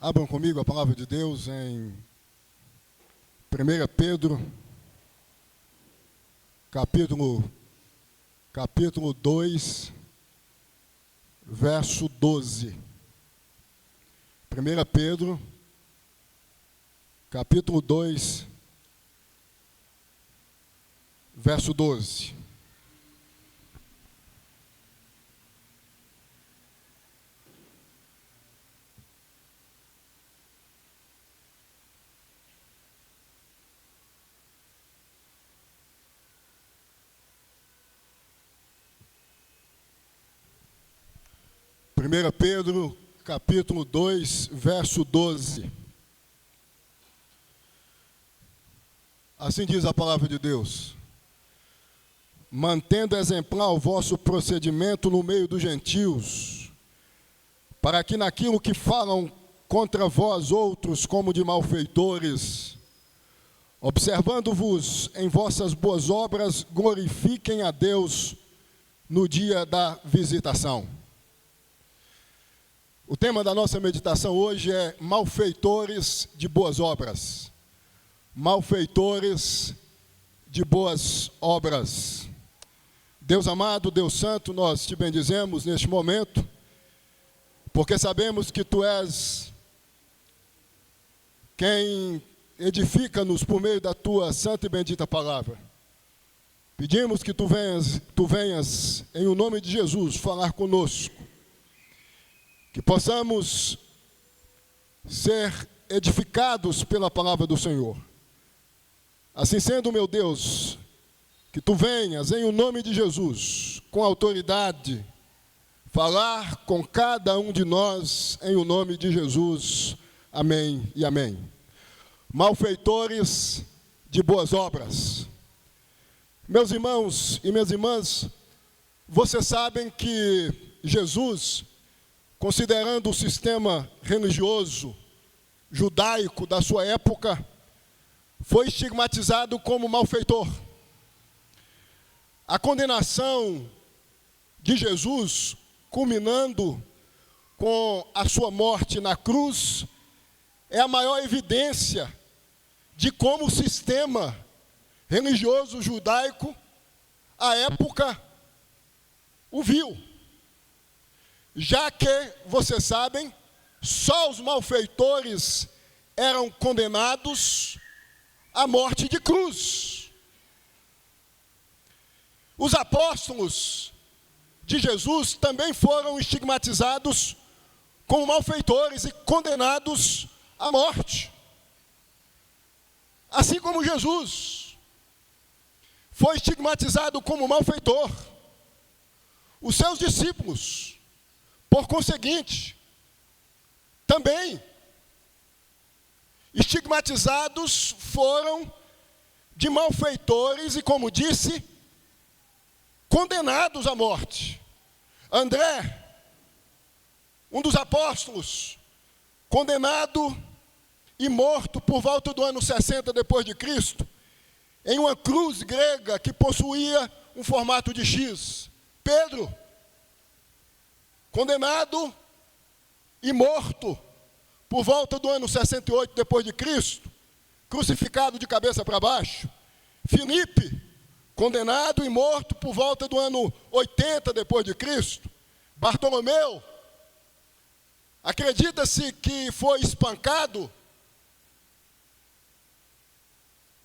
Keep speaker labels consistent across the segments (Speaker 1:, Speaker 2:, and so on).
Speaker 1: Abram comigo a palavra de Deus em 1 Pedro, capítulo 2, verso 12. 1 Pedro, capítulo 2, verso 12. Primeira Pedro, capítulo 2, verso 12. Assim diz a palavra de Deus: mantendo exemplar o vosso procedimento no meio dos gentios, para que naquilo que falam contra vós outros como de malfeitores, observando-vos em vossas boas obras, glorifiquem a Deus no dia da visitação. O tema da nossa meditação hoje é malfeitores de boas obras. Malfeitores de boas obras. Deus amado, Deus santo, nós te bendizemos neste momento, porque sabemos que tu és quem edifica-nos por meio da tua santa e bendita palavra. Pedimos que tu venhas em o nome de Jesus falar conosco, que possamos ser edificados pela palavra do Senhor. Assim sendo, meu Deus, que tu venhas em o nome de Jesus, com autoridade, falar com cada um de nós em o nome de Jesus. Amém e amém. Malfeitores de boas obras. Meus irmãos e minhas irmãs, vocês sabem que Jesus, considerando o sistema religioso judaico da sua época, foi estigmatizado como malfeitor. A condenação de Jesus, culminando com a sua morte na cruz, é a maior evidência de como o sistema religioso judaico, à época, o viu. Já que, vocês sabem, só os malfeitores eram condenados à morte de cruz. Os apóstolos de Jesus também foram estigmatizados como malfeitores e condenados à morte. Assim como Jesus foi estigmatizado como malfeitor, os seus discípulos, por conseguinte, também estigmatizados foram de malfeitores e, como disse, condenados à morte. André, um dos apóstolos, condenado e morto por volta do ano 60 depois de Cristo, em uma cruz grega que possuía um formato de X. Pedro, condenado e morto por volta do ano 68 depois de Cristo, crucificado de cabeça para baixo. Filipe, condenado e morto por volta do ano 80 depois de Cristo. Bartolomeu, acredita-se que foi espancado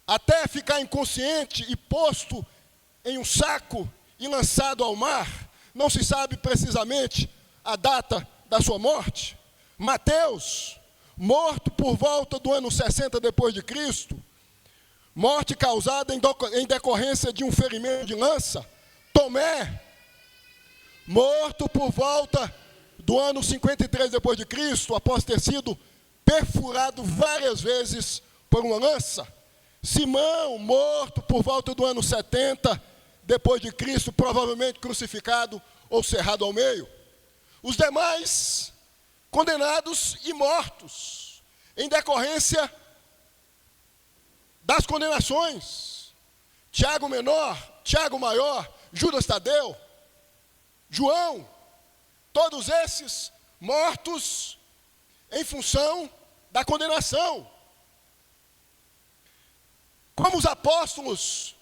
Speaker 1: até ficar inconsciente e posto em um saco e lançado ao mar. Não se sabe precisamente a data da sua morte. Mateus, morto por volta do ano 60 depois de Cristo, morte causada em decorrência de um ferimento de lança. Tomé, morto por volta do ano 53 depois de Cristo, após ter sido perfurado várias vezes por uma lança. Simão, morto por volta do ano 70 depois de Cristo, provavelmente crucificado ou cerrado ao meio. Os demais, condenados e mortos, em decorrência das condenações. Tiago menor, Tiago maior, Judas Tadeu, João, todos esses mortos em função da condenação. Como os apóstolos,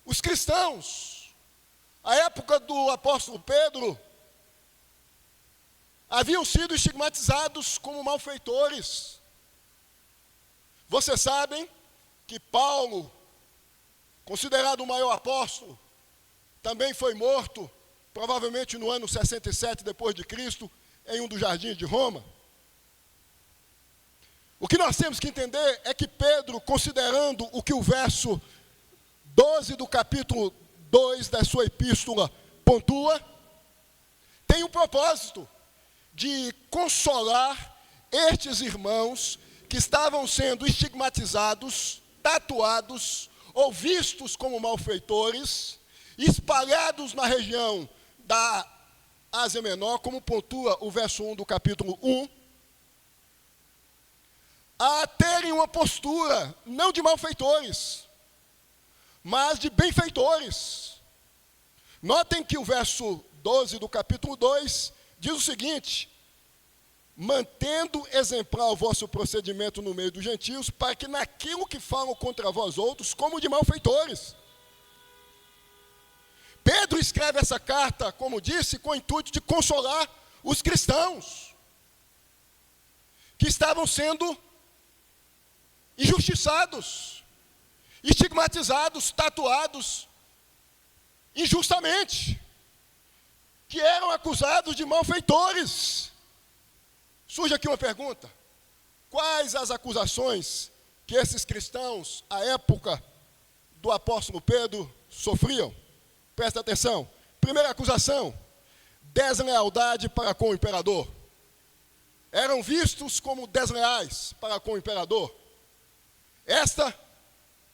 Speaker 1: os cristãos, à época do apóstolo Pedro, haviam sido estigmatizados como malfeitores. Vocês sabem que Paulo, considerado o maior apóstolo, também foi morto, provavelmente no ano 67 depois de Cristo, em um dos jardins de Roma. O que nós temos que entender é que Pedro, considerando o que o verso 12 do capítulo 2 da sua epístola pontua, tem um propósito de consolar estes irmãos que estavam sendo estigmatizados, tatuados ou vistos como malfeitores, espalhados na região da Ásia Menor, como pontua o verso 1 do capítulo 1, a terem uma postura não de malfeitores, mas de benfeitores. Notem que o verso 12 do capítulo 2 diz o seguinte: mantendo exemplar o vosso procedimento no meio dos gentios, para que naquilo que falam contra vós outros, como de malfeitores. Pedro escreve essa carta, como disse, com o intuito de consolar os cristãos que estavam sendo injustiçados, estigmatizados, tatuados injustamente, que eram acusados de malfeitores. Surge aqui uma pergunta: quais as acusações que esses cristãos, à época do apóstolo Pedro, sofriam? Presta atenção. Primeira acusação: deslealdade para com o imperador. Eram vistos como desleais para com o imperador. Esta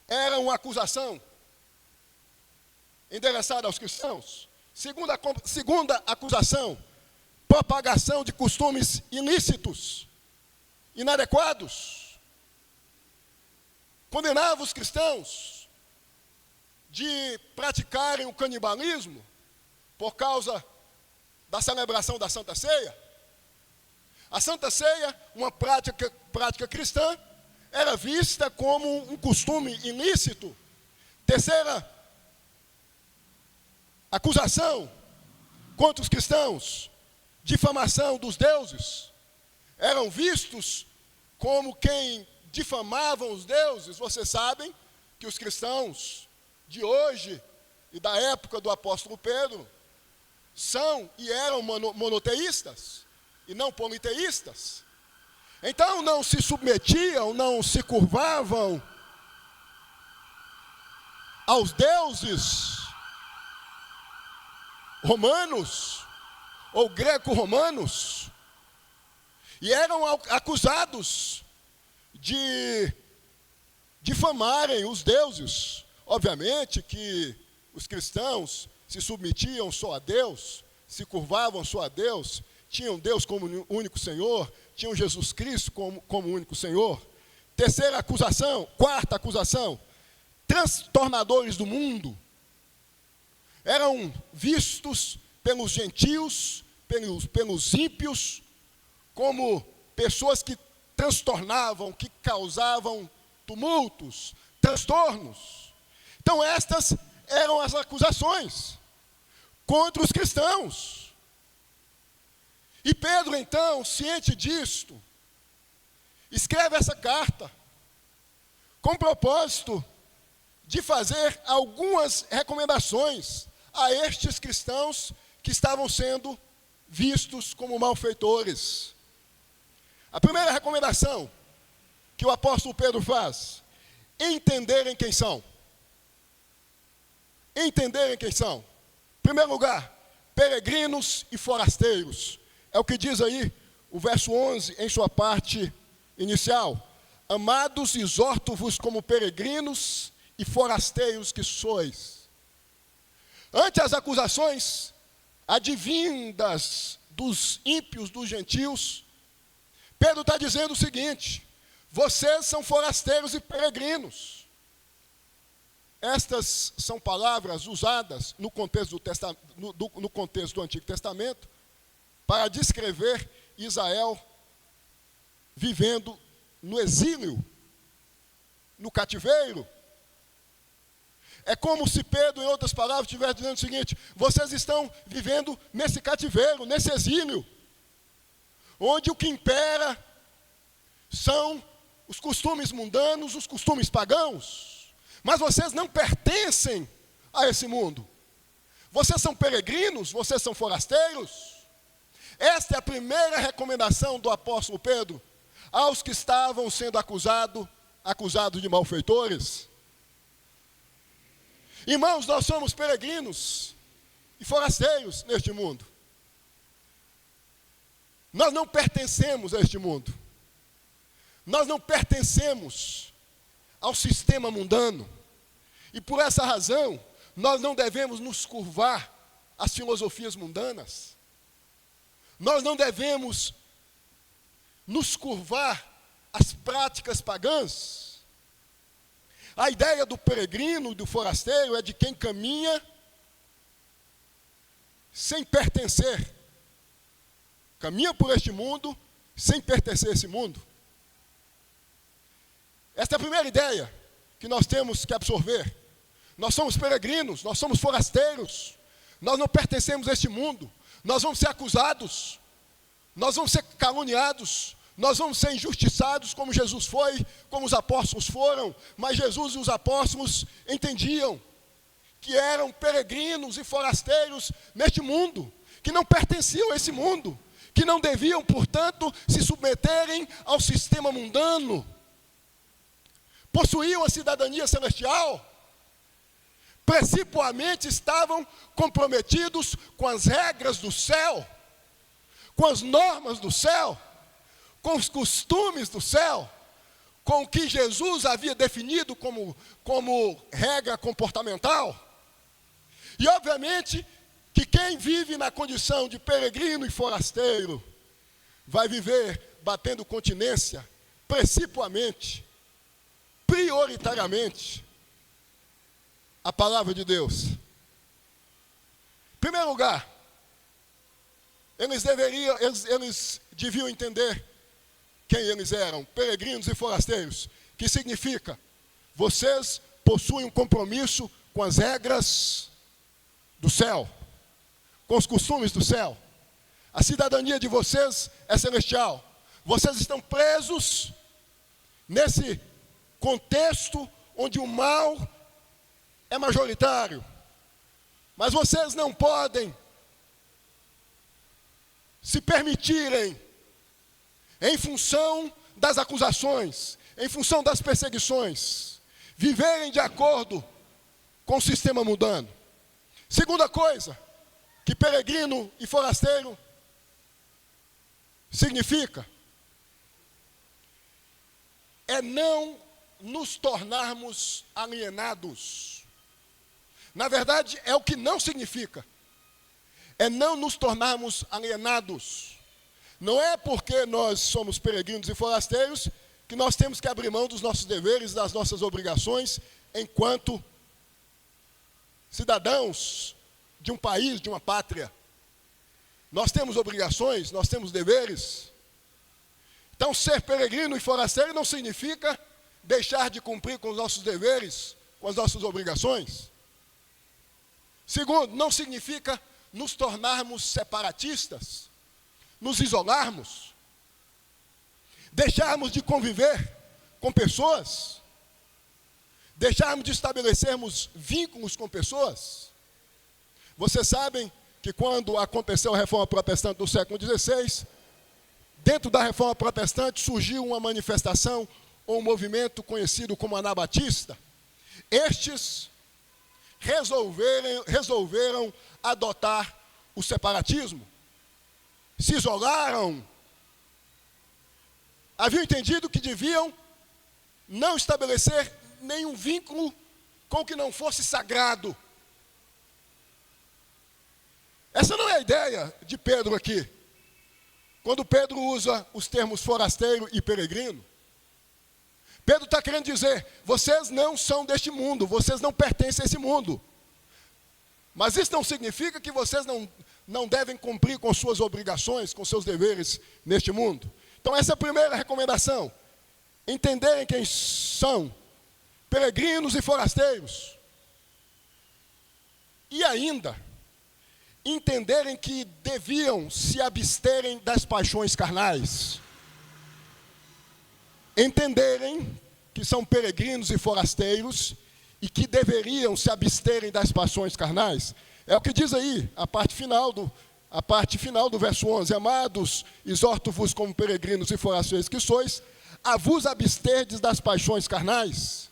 Speaker 1: era uma acusação endereçada aos cristãos. Segunda acusação: propagação de costumes ilícitos, inadequados. Condenava os cristãos de praticarem o canibalismo por causa da celebração da Santa Ceia. A Santa Ceia, uma prática cristã, era vista como um costume ilícito. Terceira acusação contra os cristãos: difamação dos deuses. Eram vistos como quem difamavam os deuses. Vocês sabem que os cristãos de hoje e da época do apóstolo Pedro são e eram monoteístas e não politeístas. Então não se submetiam, não se curvavam aos deuses romanos ou greco-romanos, e eram acusados de difamarem os deuses. Obviamente que os cristãos se submetiam só a Deus, se curvavam só a Deus, tinham Deus como único Senhor, tinham Jesus Cristo como único Senhor. Quarta acusação: transtornadores do mundo. Eram vistos pelos gentios, pelos ímpios, como pessoas que transtornavam, que causavam tumultos, transtornos. Então estas eram as acusações contra os cristãos. E Pedro, então, ciente disto, escreve essa carta com o propósito de fazer algumas recomendações a estes cristãos que estavam sendo vistos como malfeitores. A primeira recomendação que o apóstolo Pedro faz: entenderem quem são. Entenderem quem são. Em primeiro lugar, peregrinos e forasteiros. É o que diz aí o verso 11 em sua parte inicial. Amados, exorto-vos como peregrinos e forasteiros que sois. Ante as acusações advindas dos ímpios, dos gentios, Pedro está dizendo o seguinte: vocês são forasteiros e peregrinos. Estas são palavras usadas no contexto do Antigo Testamento para descrever Israel vivendo no exílio, no cativeiro. É como se Pedro, em outras palavras, estivesse dizendo o seguinte: vocês estão vivendo nesse cativeiro, nesse exílio, onde o que impera são os costumes mundanos, os costumes pagãos. Mas vocês não pertencem a esse mundo. Vocês são peregrinos, vocês são forasteiros. Esta é a primeira recomendação do apóstolo Pedro aos que estavam sendo acusados de malfeitores. Irmãos, nós somos peregrinos e forasteiros neste mundo. Nós não pertencemos a este mundo. Nós não pertencemos ao sistema mundano. E por essa razão, nós não devemos nos curvar às filosofias mundanas. Nós não devemos nos curvar às práticas pagãs. A ideia do peregrino, do forasteiro, é de quem caminha sem pertencer. Caminha por este mundo sem pertencer a esse mundo. Esta é a primeira ideia que nós temos que absorver. Nós somos peregrinos, nós somos forasteiros. Nós não pertencemos a este mundo. Nós vamos ser acusados, nós vamos ser caluniados, nós vamos ser injustiçados como Jesus foi, como os apóstolos foram. Mas Jesus e os apóstolos entendiam que eram peregrinos e forasteiros neste mundo, que não pertenciam a esse mundo, que não deviam, portanto, se submeterem ao sistema mundano. Possuíam a cidadania celestial, principalmente estavam comprometidos com as regras do céu, com as normas do céu, com os costumes do céu, com o que Jesus havia definido como regra comportamental. E obviamente que quem vive na condição de peregrino e forasteiro vai viver batendo continência, principalmente, prioritariamente, a palavra de Deus. Em primeiro lugar, eles deviam entender quem eles eram, peregrinos e forasteiros, que significa: vocês possuem um compromisso com as regras do céu, com os costumes do céu. A cidadania de vocês é celestial. Vocês estão presos nesse contexto onde o mal é majoritário. Mas vocês não podem se permitirem, em função das acusações, em função das perseguições, viverem de acordo com o sistema mundano. Segunda coisa que peregrino e forasteiro significa é não nos tornarmos alienados. Na verdade, é o que não significa. É não nos tornarmos alienados. Não é porque nós somos peregrinos e forasteiros que nós temos que abrir mão dos nossos deveres, das nossas obrigações, enquanto cidadãos de um país, de uma pátria. Nós temos obrigações, nós temos deveres. Então, ser peregrino e forasteiro não significa deixar de cumprir com os nossos deveres, com as nossas obrigações. Segundo, não significa nos tornarmos separatistas, nos isolarmos, deixarmos de conviver com pessoas, deixarmos de estabelecermos vínculos com pessoas. Vocês sabem que quando aconteceu a reforma protestante do século XVI, dentro da reforma protestante surgiu uma manifestação ou um movimento conhecido como anabatista. Estes resolveram adotar o separatismo, se isolaram, haviam entendido que deviam não estabelecer nenhum vínculo com o que não fosse sagrado. Essa não é a ideia de Pedro aqui. Quando Pedro usa os termos forasteiro e peregrino, Pedro está querendo dizer: vocês não são deste mundo, vocês não pertencem a esse mundo. Mas isso não significa que vocês não devem cumprir com suas obrigações, com seus deveres neste mundo. Então essa é a primeira recomendação. Entenderem quem são, peregrinos e forasteiros. E ainda, entenderem que deviam se absterem das paixões carnais. Entenderem que são peregrinos e forasteiros e que deveriam se absterem das paixões carnais. É o que diz aí, a parte final do verso 11. Amados, exorto-vos como peregrinos e forasteiros que sois, a vos absterdes das paixões carnais.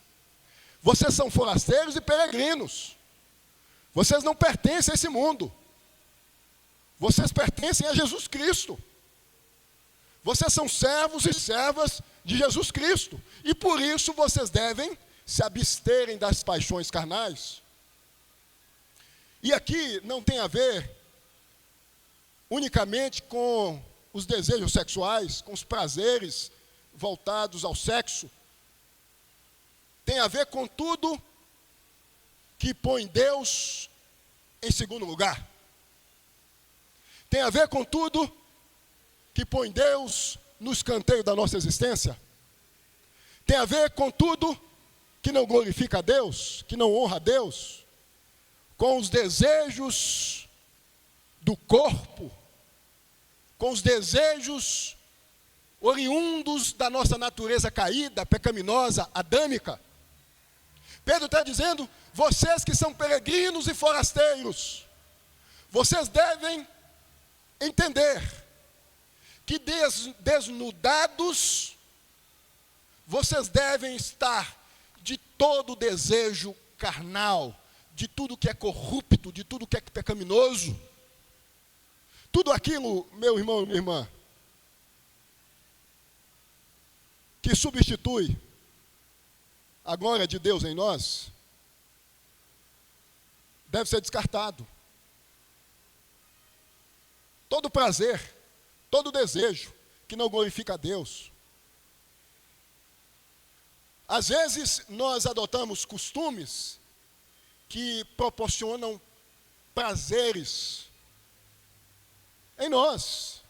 Speaker 1: Vocês são forasteiros e peregrinos. Vocês não pertencem a esse mundo. Vocês pertencem a Jesus Cristo. Vocês são servos e servas de Jesus Cristo. E por isso vocês devem se absterem das paixões carnais. E aqui não tem a ver unicamente com os desejos sexuais, com os prazeres voltados ao sexo. Tem a ver com tudo que põe Deus em segundo lugar. Tem a ver com tudo que põe Deus no escanteio da nossa existência. Tem a ver com tudo que não glorifica a Deus, que não honra a Deus, com os desejos do corpo, com os desejos oriundos da nossa natureza caída, pecaminosa, adâmica. Pedro está dizendo, vocês que são peregrinos e forasteiros, vocês devem entender que desnudados, vocês devem estar de todo desejo carnal, de tudo que é corrupto, de tudo que é pecaminoso. Tudo aquilo, meu irmão e minha irmã, que substitui a glória de Deus em nós, deve ser descartado. Todo prazer, todo desejo que não glorifica a Deus. Às vezes nós adotamos costumes que proporcionam prazeres em nós,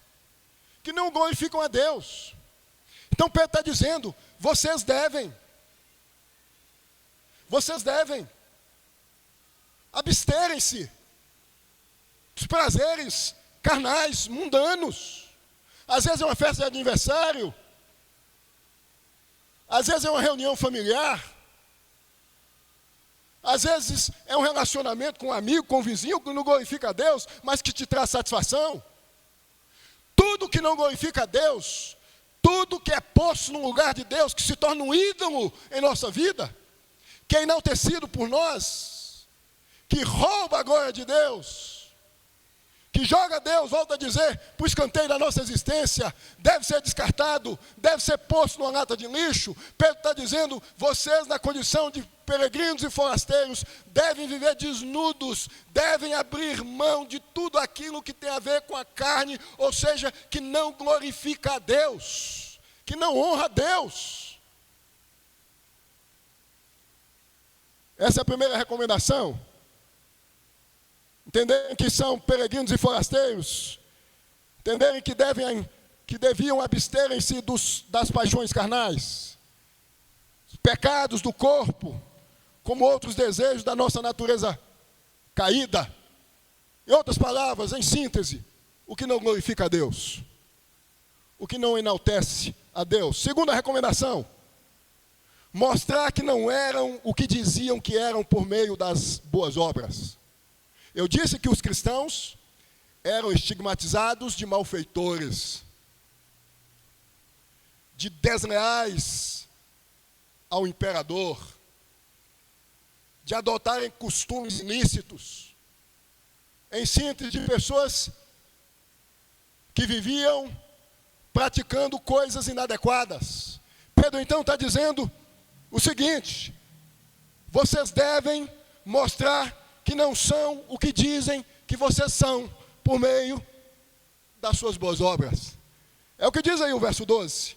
Speaker 1: que não glorificam a Deus. Então Pedro está dizendo, vocês devem absterem-se dos prazeres carnais, mundanos. Às vezes é uma festa de aniversário, às vezes é uma reunião familiar, às vezes é um relacionamento com um amigo, com um vizinho, que não glorifica a Deus, mas que te traz satisfação. Tudo que não glorifica a Deus, tudo que é posto no lugar de Deus, que se torna um ídolo em nossa vida, que é enaltecido por nós, que rouba a glória de Deus, que joga Deus, volta a dizer, para o escanteio da nossa existência, deve ser descartado, deve ser posto numa lata de lixo. Pedro está dizendo, vocês na condição de peregrinos e forasteiros, devem viver desnudos, devem abrir mão de tudo aquilo que tem a ver com a carne, ou seja, que não glorifica a Deus, que não honra a Deus. Essa é a primeira recomendação. Entenderem que são peregrinos e forasteiros, entenderem que deviam absterem-se das paixões carnais, pecados do corpo, como outros desejos da nossa natureza caída. Em outras palavras, em síntese, o que não glorifica a Deus, o que não enaltece a Deus. Segunda recomendação, mostrar que não eram o que diziam que eram por meio das boas obras. Eu disse que os cristãos eram estigmatizados de malfeitores, de desleais ao imperador, de adotarem costumes ilícitos, em síntese, de pessoas que viviam praticando coisas inadequadas. Pedro então está dizendo o seguinte, vocês devem mostrar que não são o que dizem que vocês são, por meio das suas boas obras. É o que diz aí o verso 12.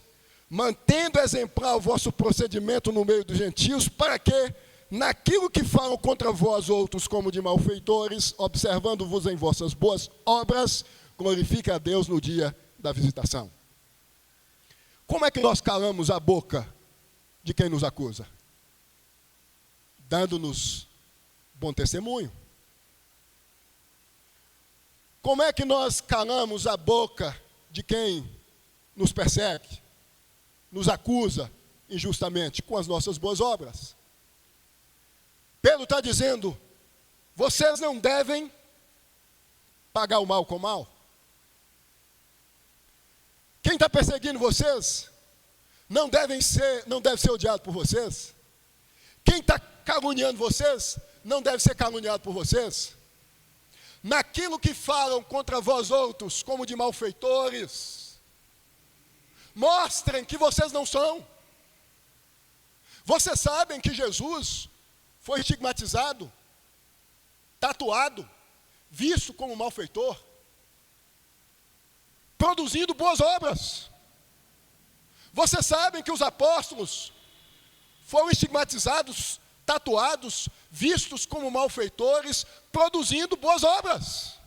Speaker 1: Mantendo exemplar o vosso procedimento no meio dos gentios, para que, naquilo que falam contra vós outros como de malfeitores, observando-vos em vossas boas obras, glorifique a Deus no dia da visitação. como é que nós calamos a boca de quem nos acusa? Dando-nos bom testemunho. Como é que nós calamos a boca de quem nos persegue, nos acusa injustamente? Com as nossas boas obras. Pedro está dizendo, vocês não devem pagar o mal com o mal. Quem está perseguindo vocês não deve ser odiado por vocês. Quem está caluniando vocês não deve ser caluniado por vocês. Naquilo que falam contra vós outros como de malfeitores, mostrem que vocês não são. Vocês sabem que Jesus foi estigmatizado, tatuado, visto como malfeitor, produzindo boas obras. Vocês sabem que os apóstolos foram estigmatizados, tatuados, vistos como malfeitores, produzindo boas obras.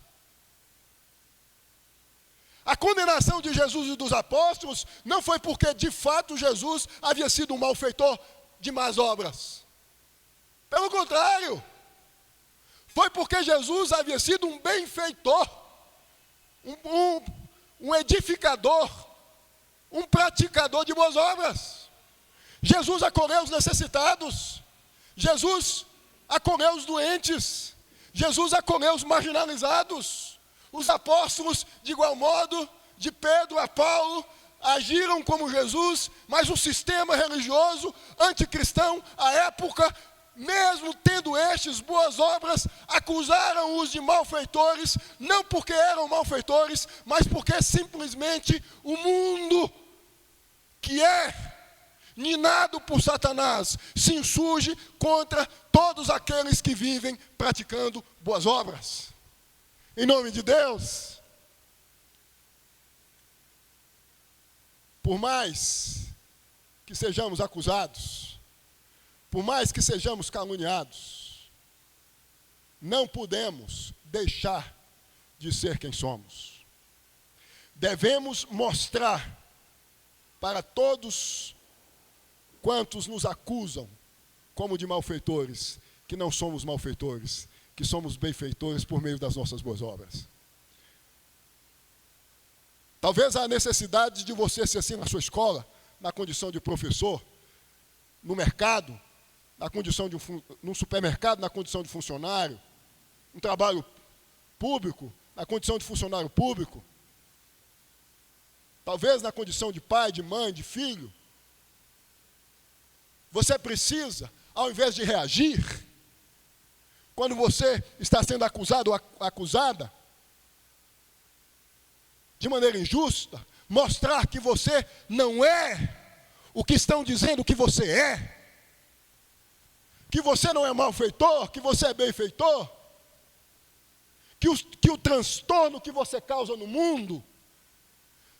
Speaker 1: A condenação de Jesus e dos apóstolos não foi porque de fato Jesus havia sido um malfeitor de más obras. Pelo contrário, foi porque Jesus havia sido um benfeitor, um edificador, um praticador de boas obras. Jesus acolheu os necessitados, Jesus acolheu os doentes, Jesus acolheu os marginalizados. Os apóstolos, de igual modo, de Pedro a Paulo, agiram como Jesus, mas o sistema religioso anticristão, à época, mesmo tendo estes boas obras, acusaram-os de malfeitores, não porque eram malfeitores, mas porque simplesmente o mundo, que é ninado por Satanás, se insurge contra todos aqueles que vivem praticando boas obras. Em nome de Deus, por mais que sejamos acusados, por mais que sejamos caluniados, não podemos deixar de ser quem somos. Devemos mostrar para todos quantos nos acusam como de malfeitores, que não somos malfeitores, que somos benfeitores por meio das nossas boas obras. Talvez a necessidade de você ser assim na sua escola, na condição de professor, no mercado, na condição de no supermercado, na condição de funcionário, no trabalho público, na condição de funcionário público, talvez na condição de pai, de mãe, de filho. Você precisa, ao invés de reagir, quando você está sendo acusado ou acusada, de maneira injusta, mostrar que você não é o que estão dizendo que você é, que você não é malfeitor, que você é benfeitor, que o transtorno que você causa no mundo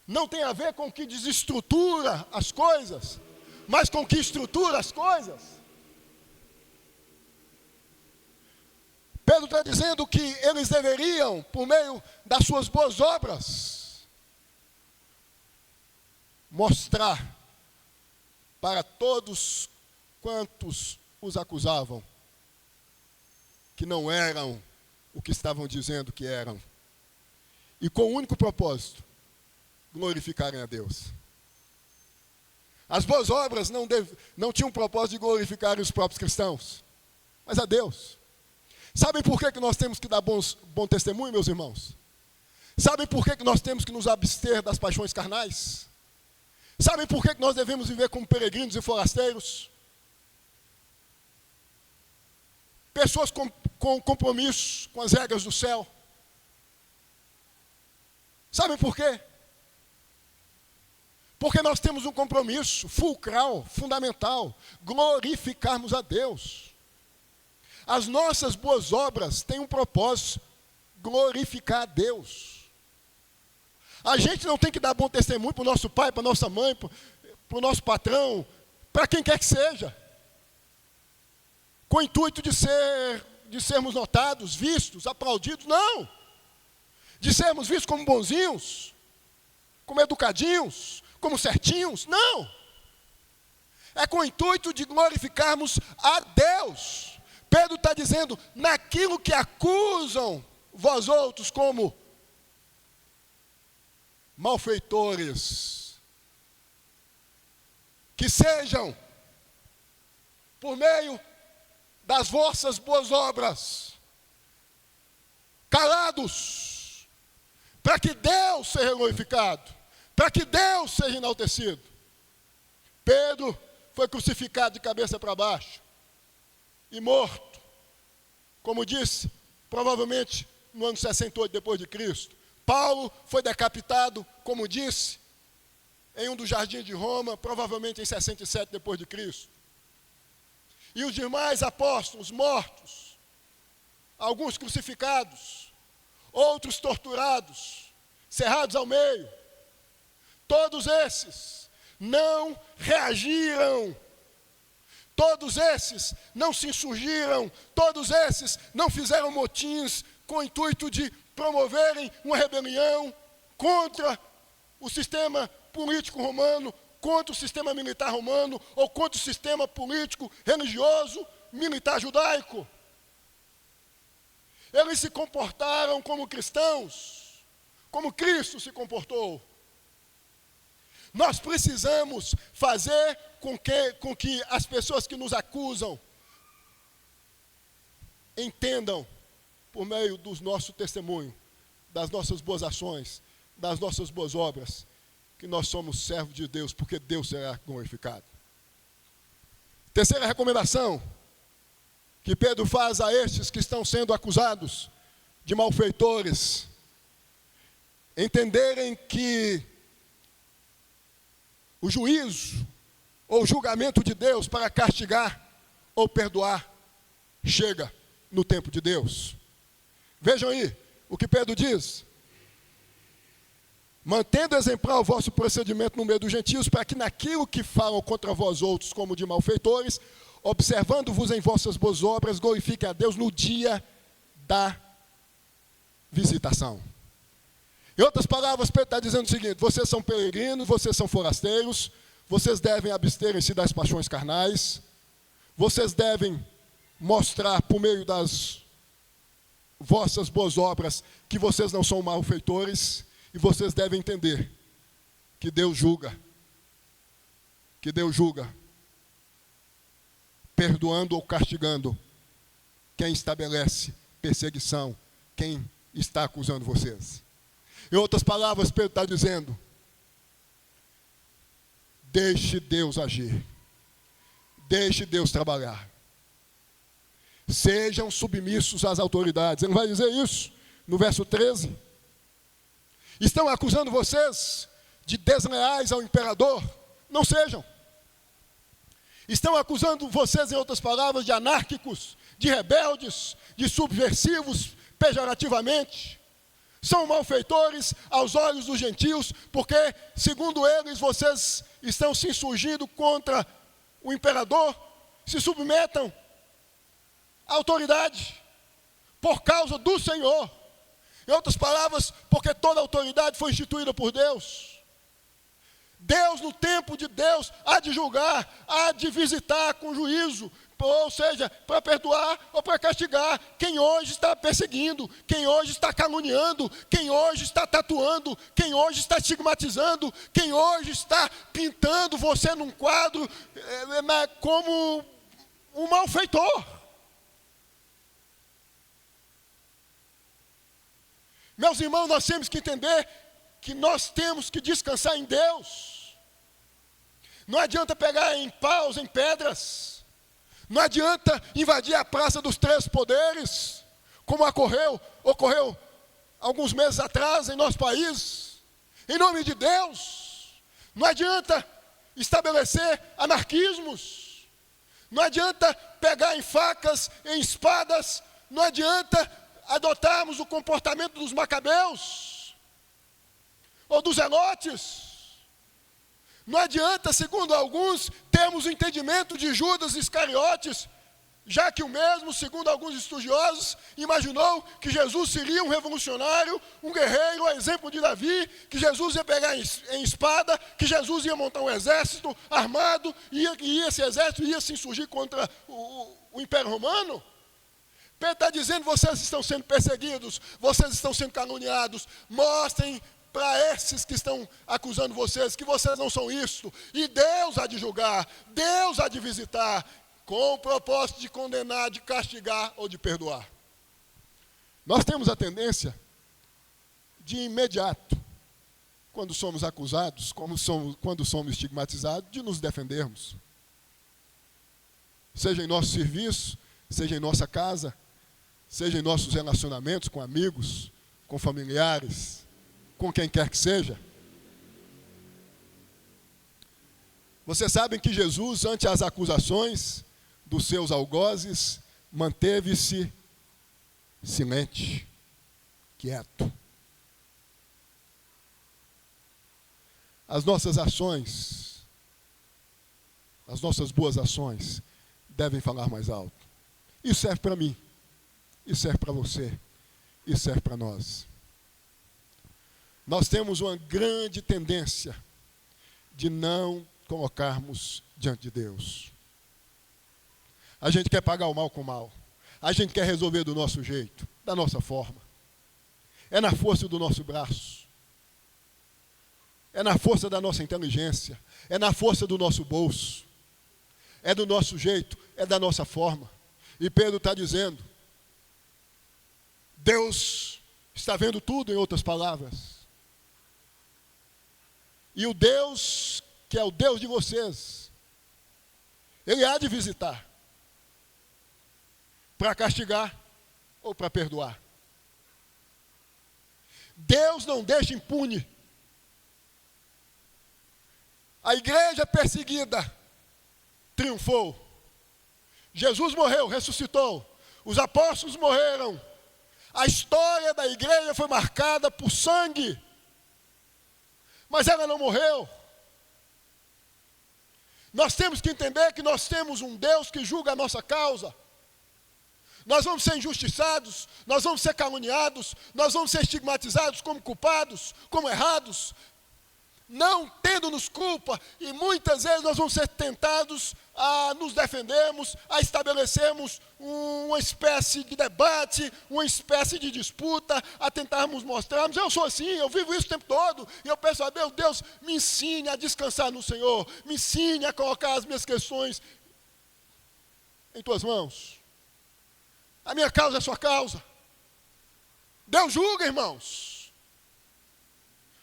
Speaker 1: não tem a ver com o que desestrutura as coisas, mas com o que estrutura as coisas. Pedro está dizendo que eles deveriam, por meio das suas boas obras, mostrar para todos quantos os acusavam que não eram o que estavam dizendo que eram, e com o único propósito, glorificarem a Deus. As boas obras não tinham o propósito de glorificar os próprios cristãos, mas a Deus. Sabem por que nós temos que dar bom testemunho, meus irmãos? Sabem por que nós temos que nos abster das paixões carnais? Sabem por que nós devemos viver como peregrinos e forasteiros? Pessoas com compromisso com as regras do céu. Sabem por quê? Porque nós temos um compromisso fulcral, fundamental, glorificarmos a Deus. As nossas boas obras têm um propósito, glorificar a Deus. A gente não tem que dar bom testemunho para o nosso pai, para a nossa mãe, para o nosso patrão, para quem quer que seja, com o intuito de sermos notados, vistos, aplaudidos, não. De sermos vistos como bonzinhos, como educadinhos, como certinhos. Não! É com o intuito de glorificarmos a Deus. Pedro está dizendo, naquilo que acusam vós outros como malfeitores, que sejam por meio das vossas boas obras, calados, para que Deus seja glorificado, para que Deus seja enaltecido. Pedro foi crucificado de cabeça para baixo e morto, como disse, provavelmente no ano 68 depois de Cristo. Paulo foi decapitado, como disse, em um dos jardins de Roma, provavelmente em 67 depois de Cristo. E os demais apóstolos mortos, alguns crucificados, outros torturados, cerrados ao meio. Todos esses não reagiram, todos esses não se insurgiram, todos esses não fizeram motins com o intuito de promoverem uma rebelião contra o sistema político romano, contra o sistema militar romano, ou contra o sistema político, religioso, militar judaico. Eles se comportaram como cristãos, como Cristo se comportou. Nós precisamos fazer com que as pessoas que nos acusam entendam, por meio do nosso testemunho, das nossas boas ações, das nossas boas obras, que nós somos servos de Deus, porque Deus será glorificado. Terceira recomendação que Pedro faz a estes que estão sendo acusados de malfeitores: entenderem que o juízo ou julgamento de Deus para castigar ou perdoar chega no tempo de Deus. Vejam aí o que Pedro diz: mantendo exemplar o vosso procedimento no meio dos gentios, para que naquilo que falam contra vós outros como de malfeitores, observando-vos em vossas boas obras, glorifiquem a Deus no dia da visitação. Em outras palavras, Pedro está dizendo o seguinte: vocês são peregrinos, vocês são forasteiros, vocês devem absterem-se das paixões carnais, vocês devem mostrar por meio das vossas boas obras que vocês não são malfeitores, e vocês devem entender que Deus julga, perdoando ou castigando quem estabelece perseguição, quem está acusando vocês. Em outras palavras, Pedro está dizendo: deixe Deus agir, deixe Deus trabalhar, sejam submissos às autoridades. Ele não vai dizer isso no verso 13? Estão acusando vocês de desleais ao imperador? Não sejam. Estão acusando vocês, em outras palavras, de anárquicos, de rebeldes, de subversivos, pejorativamente. São malfeitores aos olhos dos gentios, porque, segundo eles, vocês estão se insurgindo contra o imperador. Se submetam à autoridade, por causa do Senhor. Em outras palavras, porque toda autoridade foi instituída por Deus. Deus, no tempo de Deus, há de julgar, há de visitar com juízo, ou seja, para perdoar ou para castigar quem hoje está perseguindo, quem hoje está caluniando, quem hoje está tatuando, quem hoje está estigmatizando, quem hoje está pintando você num quadro como um malfeitor. Meus irmãos, nós temos que entender que nós temos que descansar em Deus. Não adianta pegar em paus, em pedras. Não adianta invadir a Praça dos Três Poderes, como ocorreu alguns meses atrás em nosso país. Em nome de Deus, não adianta estabelecer anarquismos. Não adianta pegar em facas, em espadas. Não adianta adotarmos o comportamento dos macabeus ou dos zelotes. Não adianta, segundo alguns, termos o entendimento de Judas Iscariotes, já que o mesmo, segundo alguns estudiosos, imaginou que Jesus seria um revolucionário, um guerreiro, a exemplo de Davi, que Jesus ia pegar em espada, que Jesus ia montar um exército armado, e esse exército ia se insurgir contra o Império Romano. Pedro está dizendo: vocês estão sendo perseguidos, vocês estão sendo caluniados, mostrem para esses que estão acusando vocês que vocês não são isto, e Deus há de julgar, Deus há de visitar, com o propósito de condenar, de castigar ou de perdoar. Nós temos a tendência de imediato, quando somos acusados, quando somos estigmatizados, de nos defendermos. Seja em nosso serviço, seja em nossa casa, seja em nossos relacionamentos com amigos, com familiares, com quem quer que seja. Vocês sabem que Jesus, ante as acusações dos seus algozes, manteve-se silente, quieto. As nossas ações, as nossas boas ações, devem falar mais alto. Isso serve para mim, isso serve para você, isso serve para nós. Nós temos uma grande tendência de não colocarmos diante de Deus. A gente quer pagar o mal com o mal. A gente quer resolver do nosso jeito, da nossa forma. É na força do nosso braço. É na força da nossa inteligência. É na força do nosso bolso. É do nosso jeito, é da nossa forma. E Pedro está dizendo: Deus está vendo tudo, em outras palavras. E o Deus, que é o Deus de vocês, Ele há de visitar, para castigar ou para perdoar. Deus não deixa impune. A igreja perseguida triunfou. Jesus morreu, ressuscitou. Os apóstolos morreram. A história da igreja foi marcada por sangue. Mas ela não morreu. Nós temos que entender que nós temos um Deus que julga a nossa causa. Nós vamos ser injustiçados, nós vamos ser caluniados, nós vamos ser estigmatizados como culpados, como errados, não tendo-nos culpa, e muitas vezes nós vamos ser tentados a nos defendermos, a estabelecermos uma espécie de debate, uma espécie de disputa, a tentarmos mostrarmos: eu sou assim, eu vivo isso o tempo todo, e eu peço a Deus: Deus, me ensine a descansar no Senhor, me ensine a colocar as minhas questões em tuas mãos. A minha causa é a sua causa. Deus julga, irmãos.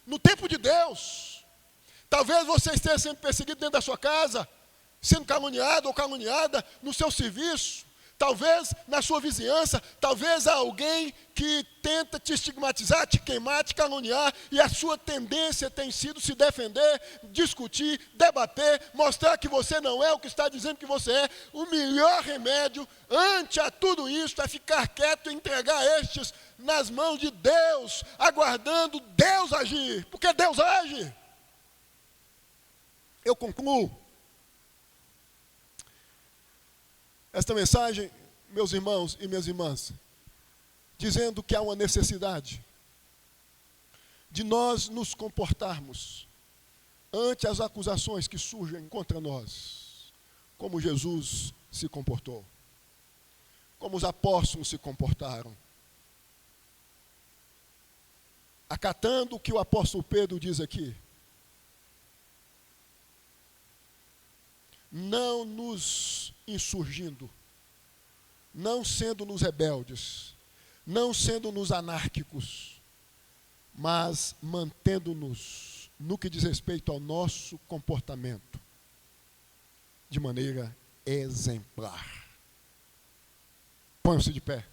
Speaker 1: No tempo de Deus. Talvez você esteja sendo perseguido dentro da sua casa, sendo caluniado ou caluniada no seu serviço, talvez na sua vizinhança, talvez há alguém que tenta te estigmatizar, te queimar, te caluniar, e a sua tendência tem sido se defender, discutir, debater, mostrar que você não é o que está dizendo que você é. O melhor remédio ante a tudo isso é ficar quieto e entregar estes nas mãos de Deus, aguardando Deus agir, porque Deus age. Eu concluo esta mensagem, meus irmãos e minhas irmãs, dizendo que há uma necessidade de nós nos comportarmos ante as acusações que surgem contra nós, como Jesus se comportou, como os apóstolos se comportaram, acatando o que o apóstolo Pedro diz aqui: não nos insurgindo, não sendo nos rebeldes, não sendo nos anárquicos, mas mantendo-nos no que diz respeito ao nosso comportamento de maneira exemplar. Ponham-se de pé.